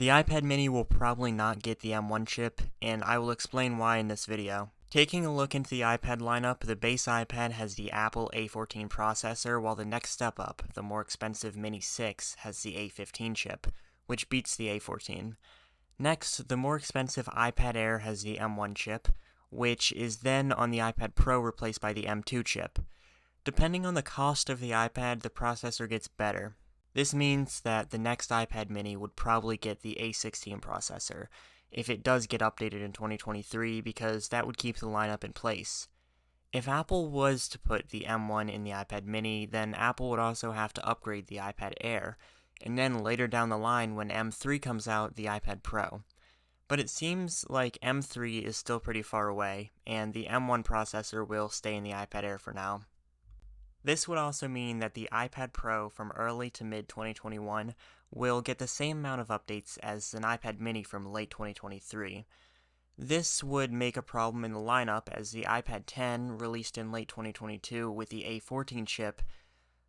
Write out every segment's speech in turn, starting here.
The iPad mini will probably not get the M1 chip, and I will explain why in this video. Taking a look into the iPad lineup, the base iPad has the Apple A14 processor, while the next step up, the more expensive Mini 6, has the A15 chip, which beats the A14. Next, the more expensive iPad Air has the M1 chip, which is then on the iPad Pro replaced by the M2 chip. Depending on the cost of the iPad, the processor gets better. This means that the next iPad mini would probably get the A16 processor, if it does get updated in 2023, because that would keep the lineup in place. If Apple was to put the M1 in the iPad mini, then Apple would also have to upgrade the iPad Air, and then later down the line when M3 comes out, the iPad Pro. But it seems like M3 is still pretty far away, and the M1 processor will stay in the iPad Air for now. This would also mean that the iPad Pro from early to mid 2021 will get the same amount of updates as an iPad mini from late 2023. This would make a problem in the lineup as the iPad 10, released in late 2022 with the A14 chip,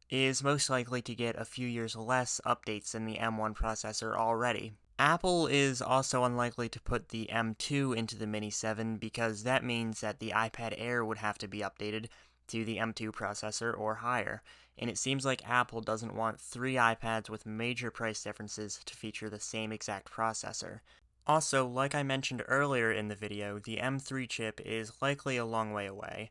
is most likely to get a few years less updates than the M1 processor already. Apple is also unlikely to put the M2 into the Mini 7 because that means that the iPad Air would have to be updated to the M2 processor or higher, and it seems like Apple doesn't want three iPads with major price differences to feature the same exact processor. Also, like I mentioned earlier in the video, the M3 chip is likely a long way away,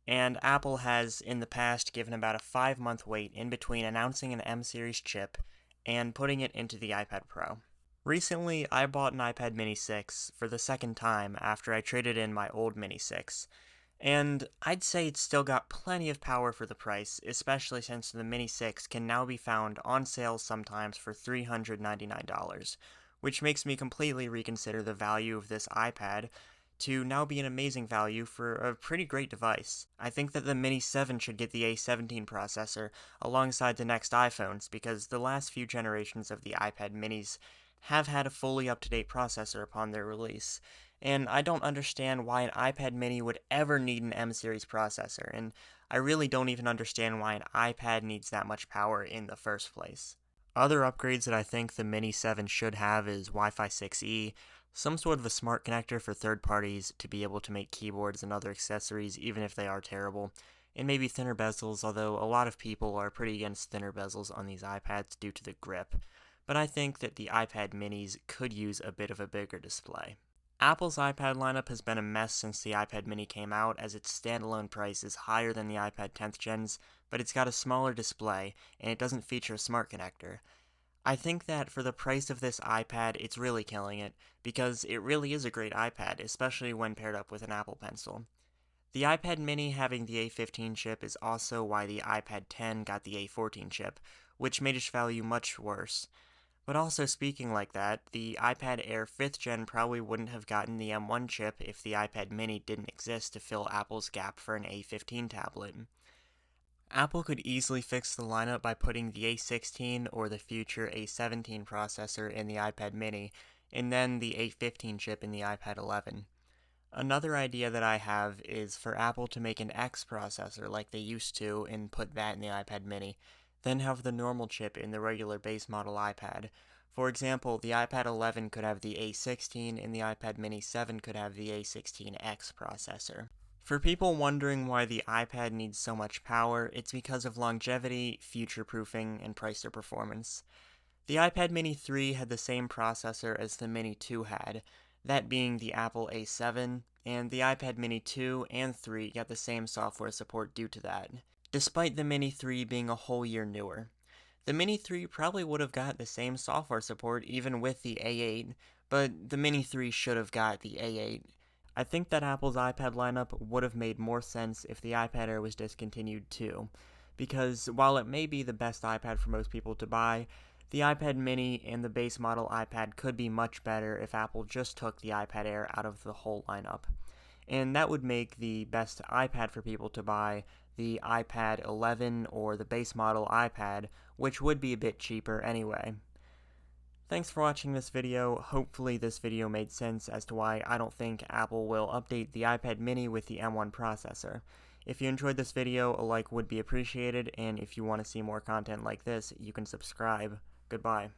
and Apple has in the past given about a 5-month wait in between announcing an M series chip and putting it into the iPad Pro. Recently, I bought an iPad mini 6 for the second time after I traded in my old mini 6. And I'd say it's still got plenty of power for the price, especially since the Mini 6 can now be found on sale sometimes for $399, which makes me completely reconsider the value of this iPad to now be an amazing value for a pretty great device. I think that the Mini 7 should get the A17 processor alongside the next iPhones because the last few generations of the iPad minis have had a fully up-to-date processor upon their release. And I don't understand why an iPad mini would ever need an M-series processor, and I really don't even understand why an iPad needs that much power in the first place. Other upgrades that I think the Mini 7 should have is Wi-Fi 6E, some sort of a smart connector for third parties to be able to make keyboards and other accessories even if they are terrible, and maybe thinner bezels, although a lot of people are pretty against thinner bezels on these iPads due to the grip. But I think that the iPad minis could use a bit of a bigger display. Apple's iPad lineup has been a mess since the iPad mini came out, as its standalone price is higher than the iPad 10th gens, but it's got a smaller display, and it doesn't feature a smart connector. I think that for the price of this iPad, it's really killing it, because it really is a great iPad, especially when paired up with an Apple Pencil. The iPad mini having the A15 chip is also why the iPad 10 got the A14 chip, which made its value much worse. But also speaking like that, the iPad Air 5th gen probably wouldn't have gotten the M1 chip if the iPad mini didn't exist to fill Apple's gap for an A15 tablet. Apple could easily fix the lineup by putting the A16 or the future A17 processor in the iPad mini, and then the A15 chip in the iPad 11. Another idea that I have is for Apple to make an X processor like they used to and put that in the iPad mini, then have the normal chip in the regular base model iPad. For example, the iPad 11 could have the A16 and the iPad mini 7 could have the A16X processor. For people wondering why the iPad needs so much power, it's because of longevity, future-proofing, and price to performance. The iPad mini 3 had the same processor as the mini 2 had, that being the Apple A7, and the iPad mini 2 and 3 got the same software support due to that, despite the Mini 3 being a whole year newer. The Mini 3 probably would have got the same software support even with the A8, but the Mini 3 should have got the A8. I think that Apple's iPad lineup would have made more sense if the iPad Air was discontinued too, because while it may be the best iPad for most people to buy, the iPad mini and the base model iPad could be much better if Apple just took the iPad Air out of the whole lineup. And that would make the best iPad for people to buy the iPad 11 or the base model iPad, which would be a bit cheaper anyway. Thanks for watching this video. Hopefully this video made sense as to why I don't think Apple will update the iPad mini with the M1 processor. If you enjoyed this video, a like would be appreciated, and if you want to see more content like this, you can subscribe. Goodbye.